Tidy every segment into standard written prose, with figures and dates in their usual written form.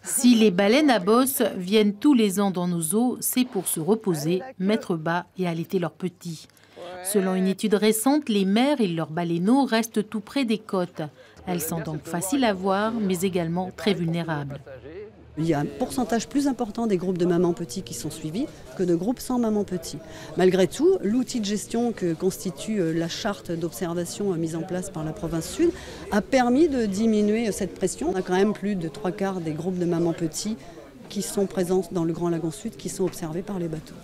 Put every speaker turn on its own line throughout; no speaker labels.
Si les baleines à bosse viennent tous les ans dans nos eaux, c'est pour se reposer, mettre bas et allaiter leurs petits. Selon une étude récente, les mères et leurs baleineaux restent tout près des côtes. Elles sont donc faciles à voir, mais également très vulnérables.
Il y a un pourcentage plus important des groupes de mamans petits qui sont suivis que de groupes sans mamans petits. Malgré tout, l'outil de gestion que constitue la charte d'observation mise en place par la province sud a permis de diminuer cette pression. On a quand même plus de 3/4 des groupes de mamans petits qui sont présents dans le Grand Lagon Sud, qui sont observés par les bateaux.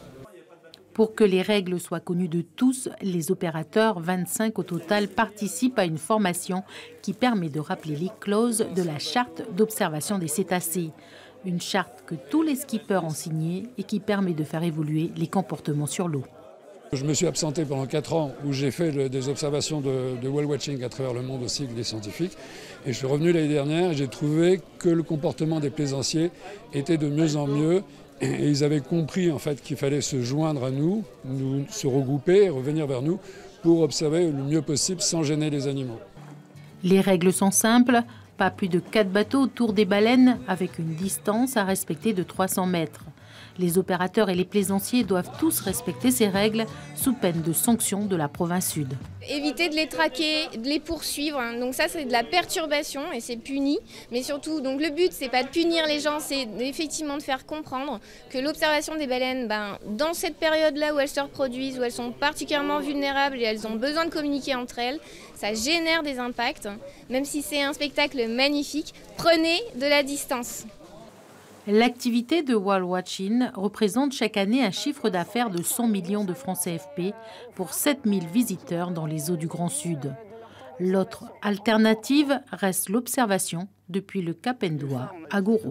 Pour que les règles soient connues de tous, les opérateurs, 25 au total, participent à une formation qui permet de rappeler les clauses de la charte d'observation des cétacés. Une charte que tous les skippers ont signée et qui permet de faire évoluer les comportements sur l'eau.
Je me suis absenté pendant 4 ans où j'ai fait des observations de whale watching à travers le monde aussi avec des scientifiques. Et je suis revenu l'année dernière et j'ai trouvé que le comportement des plaisanciers était de mieux en mieux. Et ils avaient compris en fait qu'il fallait se joindre à nous, se regrouper, revenir vers nous pour observer le mieux possible sans gêner les animaux.
Les règles sont simples, pas plus de 4 bateaux autour des baleines avec une distance à respecter de 300 mètres. Les opérateurs et les plaisanciers doivent tous respecter ces règles sous peine de sanctions de la province sud.
Éviter de les traquer, de les poursuivre, donc ça c'est de la perturbation et c'est puni. Mais surtout, donc le but c'est pas de punir les gens, c'est effectivement de faire comprendre que l'observation des baleines, dans cette période-là où elles se reproduisent, où elles sont particulièrement vulnérables et elles ont besoin de communiquer entre elles, ça génère des impacts. Même si c'est un spectacle magnifique, prenez de la distance.
L'activité de whale watching représente chaque année un chiffre d'affaires de 100 millions de francs CFP pour 7000 visiteurs dans les eaux du Grand Sud. L'autre alternative reste l'observation depuis le Cap Ndoa à Goro.